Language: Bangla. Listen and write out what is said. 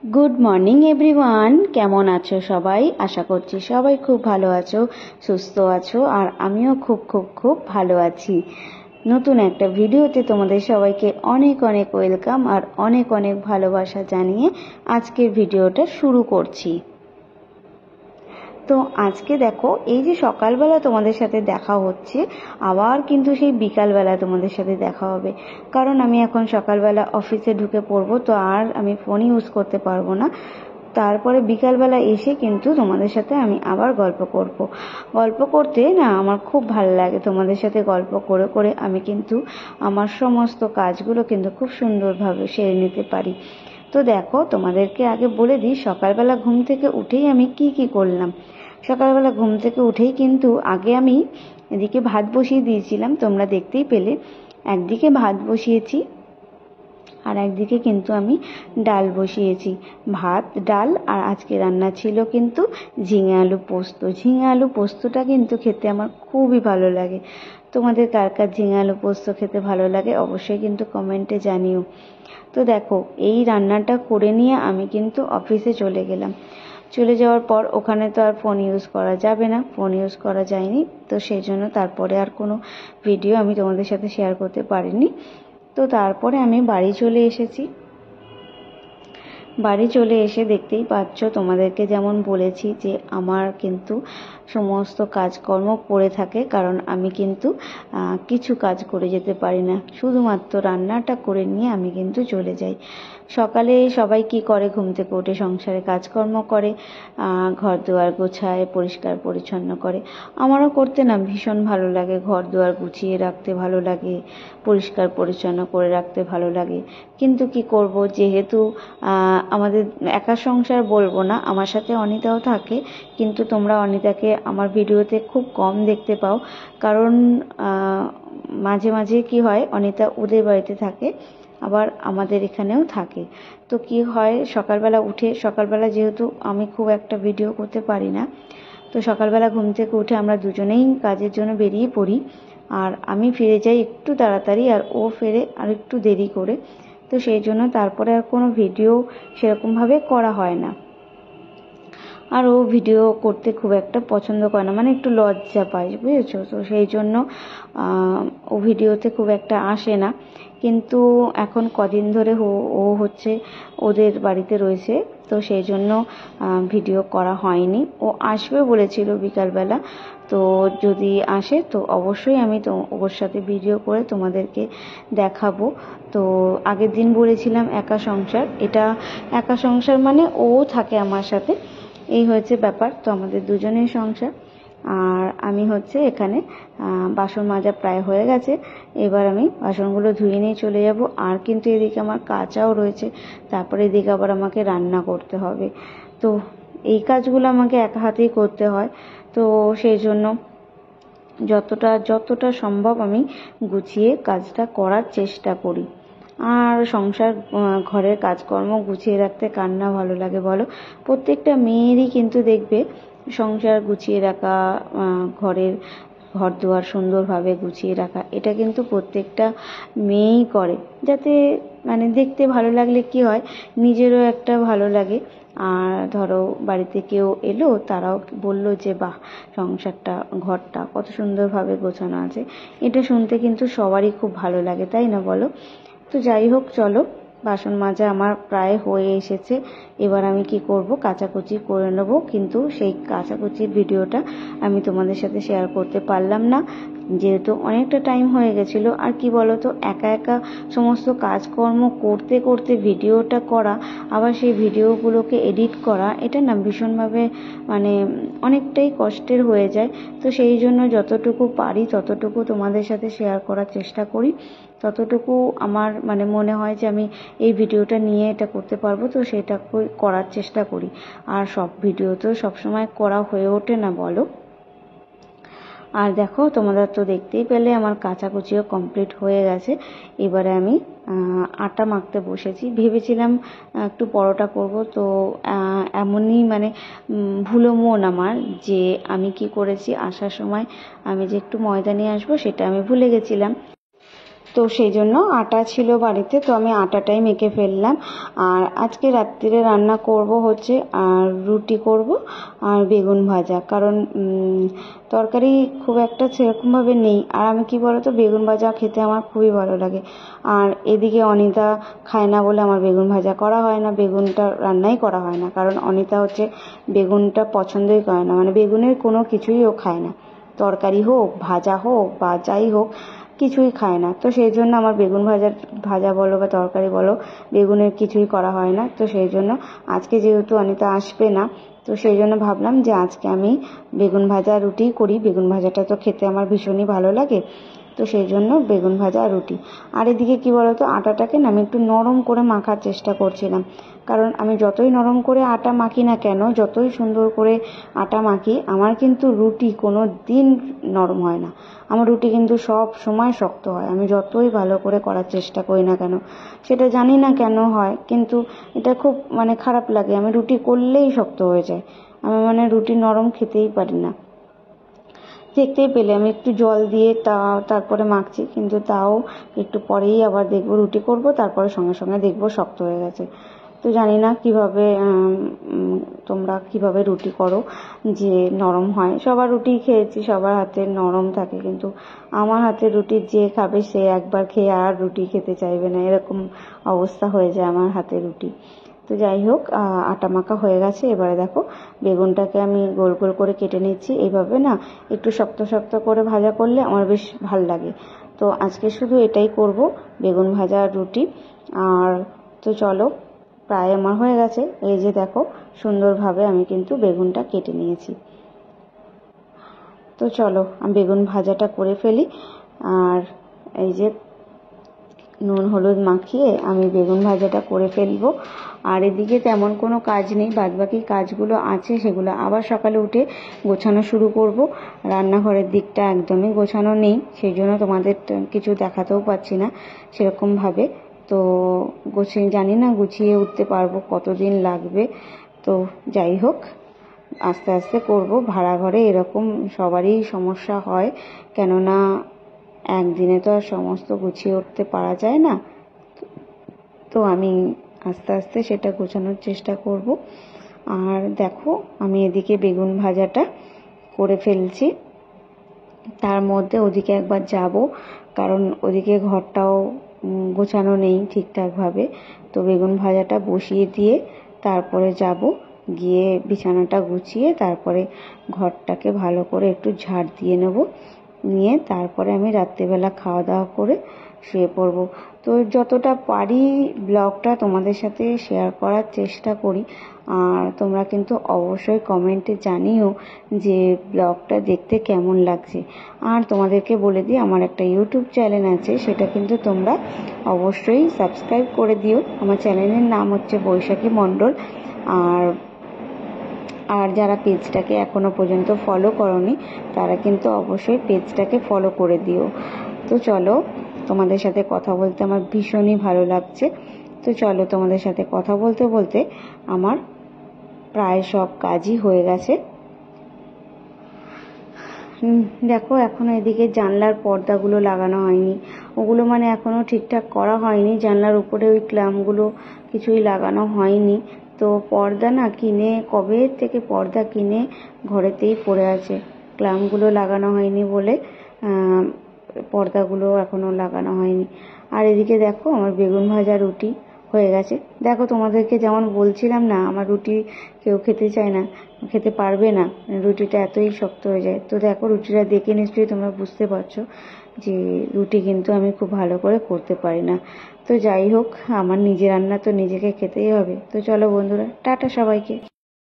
গুড মর্নিং এভরিওয়ান, কেমন আছো সবাই? আশা করছি সবাই খুব ভালো আছো, সুস্থ আছো, আর আমিও খুব খুব খুব ভালো আছি। নতুন একটা ভিডিওতে তোমাদের সবাইকে অনেক অনেক ওয়েলকাম আর অনেক অনেক ভালোবাসা জানিয়ে আজকের ভিডিওটা শুরু করছি। তো আজকে দেখো, এই যে সকালবেলা তোমাদের সাথে দেখা হচ্ছে, আবার কিন্তু সেই বিকালবেলা তোমাদের সাথে দেখা হবে, কারণ আমি এখন সকালবেলা অফিসে ঢুকে পড়বো, তো আর আমি ফোন ইউজ করতে পারবো না। তারপরে বিকালবেলা এসে কিন্তু তোমাদের সাথে আমি আবার গল্প করতে না আমার খুব ভালো লাগে। তোমাদের সাথে গল্প করে করে আমি কিন্তু আমার সমস্ত কাজগুলো কিন্তু খুব সুন্দরভাবে সেরে নিতে পারি। তো দেখো, তোমাদেরকে আগে বলে দিই সকালবেলা ঘুম থেকে উঠেই আমি কি করলাম। সকালবেলা ঘুম থেকে উঠেই কিন্তু আগে আমি এদিকে ভাত বসিয়ে দিয়েছিলাম, তোমরা দেখতেই পেলে। একদিকে ভাত বসিয়েছি আর একদিকে কিন্তু আমি ডাল বসিয়েছি। ভাত, ডাল, আর আজকে রান্না ছিল কিন্তু ঝিঙে আলু পোস্ত। ঝিঙে আলু পোস্তটা কিন্তু খেতে আমার খুবই ভালো লাগে। তোমাদের কার কার ঝিঙে আলু পোস্ত খেতে ভালো লাগে অবশ্যই কিন্তু কমেন্টে জানিও। তো দেখো, এই রান্নাটা করে নিয়ে আমি কিন্তু অফিসে চলে গেলাম। চলে যাওয়ার পর ওখানে তো আর ফোন ইউজ করা যাবে না, ফোন ইউজ করা যায়নি, তো সেই জন্য তারপরে আর কোনো ভিডিও আমি তোমাদের সাথে শেয়ার করতে পারিনি। তো তারপরে আমি বাড়ি চলে এসেছি। বাড়ি চলে এসে দেখতেই পাচ্ছ, তোমাদেরকে যেমন বলেছি যে আমার কিন্তু সমস্ত কাজকর্ম পড়ে থাকে, কারণ আমি কিন্তু কিছু কাজ করে যেতে পারি না, শুধুমাত্র রান্নাটা করে নিয়ে আমি কিন্তু চলে যাই। সকালে সবাই কি করে, ঘুম থেকে উঠে সংসারে কাজকর্ম করে, ঘর দুয়ার গোছায়, পরিষ্কার পরিচ্ছন্ন করে। আমারও করতে না ভীষণ ভালো লাগে, ঘর দুয়ার গুছিয়ে রাখতে ভালো লাগে, পরিষ্কার পরিচ্ছন্ন করে রাখতে ভালো লাগে। কিন্তু কি করব, যেহেতু আমাদের একা সংসার বলবো না, আমার সাথে অনিতাও থাকে, কিন্তু তোমরা অনিতাকে আমার ভিডিওতে খুব কম দেখতে পাও, কারণ মাঝে মাঝে কি হয়, অনিতা ওদের বাড়িতে থাকে, আবার আমাদের এখানেও থাকে। তো কি হয়, সকালবেলা যেহেতু আমি খুব একটা ভিডিও করতে পারি না, তো সকালবেলা ঘুম থেকে উঠে আমরা দুজনেই কাজের জন্য বেরিয়ে পড়ি, আর আমি ফিরে যাই একটু তাড়াতাড়ি আর ও ফেরে আর একটু দেরি করে। তো সেই জন্য তারপরে আর কোনো ভিডিও সেরকমভাবে করা হয় না। আর ও ভিডিও করতে খুব একটা পছন্দ করে না, মানে একটু লজ্জা পায়, বুঝেছো? তো সেই জন্য ও ভিডিওতে খুব একটা আসে না। কিন্তু এখন কদিন ধরে ও হচ্ছে ওদের বাড়িতে রয়েছে, তো সেই জন্য ভিডিও করা হয়নি। ও আসবে বলেছিল বিকালবেলা, তো যদি আসে তো অবশ্যই আমি তো ওর সাথে ভিডিও করে তোমাদেরকে দেখাবো। তো আগের দিন বলেছিলাম একা সংসার, এটা একা সংসার মানে ও থাকে আমার সাথে, এই হয়েছে ব্যাপার। তো আমাদের দুজনের সংসার। আর আমি হচ্ছে এখানে বাসন মাজা প্রায় হয়ে গেছে, এবার আমি বাসনগুলো ধুয়ে নিয়ে চলে যাব। আর কিন্তু এদিকে আমার কাচাও রয়েছে, তারপরে এদিকে আবার আমাকে রান্না করতে হবে। তো এই কাজগুলো আমাকে একা হাতেই করতে হয়, তো সেই জন্য যতটা সম্ভব আমি গুছিয়ে কাজটা করার চেষ্টা করি। আর সংসার ঘরের কাজকর্ম গুছিয়ে রাখতে কার না ভালো লাগে বলো? প্রত্যেকটা মেয়েরই কিন্তু দেখবে সংসার গুছিয়ে রাখা, ঘর দুয়ার সুন্দরভাবে গুছিয়ে রাখা, এটা কিন্তু প্রত্যেকটা মেয়েই করে, যাতে মানে দেখতে ভালো লাগলে কি হয়, নিজেরও একটা ভালো লাগে। আর ধরো বাড়িতে কেউ এলো, তারাও বললো যে বাহ, সংসারটা, ঘরটা কত সুন্দরভাবে গোছানো আছে, এটা শুনতে কিন্তু সবারই খুব ভালো লাগে, তাই না বলো? তো যাই হোক, চলো, বাসন মাজা আমার প্রায় হয়ে এসেছে। এবার আমি কি করব, কাচাকুচি করে নেব, কিন্তু সেই কাচাকুচির ভিডিওটা আমি তোমাদের সাথে শেয়ার করতে পারলাম না, যেহেতু অনেকটা টাইম হয়ে গেছিল। আর কি বলো তো, একা একা সমস্ত কাজকর্ম করতে করতে ভিডিওটা করা, আবার সেই ভিডিওগুলোকে এডিট করা, এটা না ভীষণভাবে মানে অনেকটাই কষ্টের হয়ে যায়। তো সেই জন্য যতটুকু পারি ততটুকু তোমাদের সাথে শেয়ার করার চেষ্টা করি, ততটুকু আমার মানে মনে হয় যে আমি এই ভিডিওটা নিয়ে এটা করতে পারবো, তো সেটা করার চেষ্টা করি। আর সব ভিডিও তো সবসময় করা হয়ে ওঠে না, বলো? আর দেখো, তোমরা তো দেখতেই পেলে আমার কাচাকুচিও কমপ্লিট হয়ে গেছে। এবারে আমি আটা মাখতে বসেছি। ভেবেছিলাম একটু পরোটা করব, তো এমনই মানে ভুলো মন আমার, যে আমি কি করেছি, আসার সময় আমি যে একটু ময়দা নিয়ে আসবো সেটা আমি ভুলে গেছিলাম। তো সেই জন্য আটা ছিল বাড়িতে, তো আমি আটাটাই মেখে ফেললাম। আর আজকে রাত্রিরে রান্না করব হচ্ছে আর রুটি করব আর বেগুন ভাজা, কারণ তরকারি খুব একটা সেরকমভাবে নেই। আর আমি কি বলতো, বেগুন ভাজা খেতে আমার খুবই ভালো লাগে। আর এদিকে অনিতা খায় না বলে আমার বেগুন ভাজা করা হয় না, বেগুনটা রান্নাই করা হয় না, কারণ অনিতা হচ্ছে বেগুনটা পছন্দই করে না, মানে বেগুনের কোনো কিছুই ও খায় না, তরকারি হোক ভাজা হোক বা যাই হোক কিছুই খায় না। তো সেই জন্য আমার বেগুন ভাজা বলো বা তরকারি বলো, বেগুনের কিছুই করা হয় না। তো সেই জন্য আজকে যেহেতু অনিতা আসবে না, তো সেই জন্য ভাবলাম যে আজকে আমি বেগুন ভাজা রুটি করি। বেগুন ভাজাটা তো খেতে আমার ভীষণই ভালো লাগে, তো সেই জন্য বেগুন ভাজা আর রুটি। আর এদিকে কি বলতো, আটাটাকে না আমি একটু নরম করে মাখার চেষ্টা করছিলাম, কারণ আমি যতই নরম করে আটা মাখি না কেন, যতই সুন্দর করে আটা মাখি, আমার কিন্তু রুটি কোনো দিন নরম হয় না। আমার রুটি কিন্তু সব সময় শক্ত হয়, আমি যতই ভালো করে করার চেষ্টা করি না কেন। সেটা জানি না কেন হয়, কিন্তু এটা খুব মানে খারাপ লাগে, আমি রুটি করলেই শক্ত হয়ে যায়। আমি মানে রুটি নরম খেতেই পারি না। দেখতেই পেলে আমি একটু জল দিয়ে তারপরে মাখছি, কিন্তু তাও একটু পরেই আবার দেখবো রুটি করব, তারপরে সঙ্গে সঙ্গে দেখবো শক্ত হয়ে গেছে। তো জানি না কিভাবে তোমরা কিভাবে রুটি করো যে নরম হয়। সবার রুটি খেয়েছি, সবার হাতে নরম থাকে, কিন্তু আমার হাতের রুটি যে খাবে সে একবার খেয়ে আর রুটি খেতে চাইবে না, এরকম অবস্থা হয়ে যায় আমার হাতের রুটি। তো যাই হোক, আটা মাখা হয়ে গেছে। এবারে দেখো বেগুনটাকে আমি গোল গোল করে কেটে নিচ্ছি। এইভাবে না একটু শক্ত শক্ত করে ভাজা করলে আমার বেশ ভাল লাগে। তো আজকে শুধু এটাই করব, বেগুন ভাজা আর রুটি। আর তো চলো, প্রায় আমার হয়ে গেছে। এই যে দেখো সুন্দরভাবে আমি কিন্তু বেগুনটা কেটে নিয়েছি। তো চলো আমি বেগুন ভাজাটা করে ফেলি। আর এই যে নুন হলুদ মাখিয়ে আমি বেগুন ভাজাটা করে ফেলবো। আর এদিকে তেমন কোনো কাজ নেই, বাদবাকি কাজগুলো আছে, সেগুলো আবার সকালে উঠে গোছানো শুরু করব। রান্নাঘরের দিকটা একদমই গোছানো নেই, সেই জন্য তোমাদের কিছু দেখাতেও পাচ্ছি না সেরকমভাবে। তো জানি না গুছিয়ে উঠতে পারবো, কতদিন লাগবে। তো যাই হোক, আস্তে আস্তে করব। ভাড়া ঘরে এরকম সবারই সমস্যা হয়, কেননা একদিনে তো আর সমস্ত গুছিয়ে উঠতে পারা যায় না। তো আমি আস্তে আস্তে সেটা গোছানোর চেষ্টা করব। আর দেখো আমি এদিকে বেগুন ভাজাটা করে ফেলছি, তার মধ্যে ওদিকে একবার যাব, কারণ ওদিকে ঘরটাও গোছানো নেই ঠিকঠাকভাবে। তো বেগুন ভাজাটা বসিয়ে দিয়ে তারপরে যাব, গিয়ে বিছানাটা গুছিয়ে তারপরে ঘরটাকে ভালো করে একটু ঝাড় দিয়ে নেব, নিয়ে তারপরে আমি রাত্রিবেলা খাওয়া দাওয়া করে শুয়ে পড়ব। তো যতটা পারি ব্লগটা তোমাদের সাথে শেয়ার করার চেষ্টা করি। আর তোমরা কিন্তু অবশ্যই কমেন্টে জানিও যে ব্লগটা দেখতে কেমন লাগছে। আর তোমাদেরকে বলে দিই, আমার একটা ইউটিউব চ্যানেল আছে, সেটা কিন্তু তোমরা অবশ্যই সাবস্ক্রাইব করে দিও। আমার চ্যানেলের নাম হচ্ছে বৈশাখী মণ্ডল। আর যারা পেজটাকে এখনো পর্যন্ত ফলো করোনি, তারা কিন্তু অবশ্যই পেজটাকে ফলো করে দিও। তো চলো, তোমাদের সাথে কথা বলতে আমার ভীষণই ভালো লাগছে। তো চলো, তোমাদের সাথে কথা বলতে বলতে আমার প্রায় সব কাজই হয়ে গেছে। দেখো এখনো এদিকে জানলার পর্দাগুলো লাগানো হয়নি, ওগুলো মানে এখনো ঠিকঠাক করা হয়নি। জানলার উপরে ওই ক্ল্যাম্পগুলো কিছুই লাগানো হয়নি। তো পর্দা না কিনে, কবে থেকে পর্দা কিনে ঘরেতেই পড়ে আছে, ক্ল্যাম্পগুলো লাগানো হয়নি বলে পর্দাগুলো এখনো লাগানো হয়নি। আর এদিকে দেখো আমার বেগুন ভাজা রুটি হয়ে গেছে। দেখো তোমাদেরকে যেমন বলছিলাম না, আমার রুটি কেউ খেতে চায় না, খেতে পারবে না, রুটিটা এতই শক্ত হয়ে যায়। তো দেখো রুটিটা দেখে নিশ্চয়ই তোমরা বুঝতে পারছো যে রুটি কিন্তু আমি খুব ভালো করে করতে পারি না। তো যাই হোক, আমার নিজের রান্না তো নিজেকে খেতেই হবে। তো চলো বন্ধুরা, টাটা সবাইকে।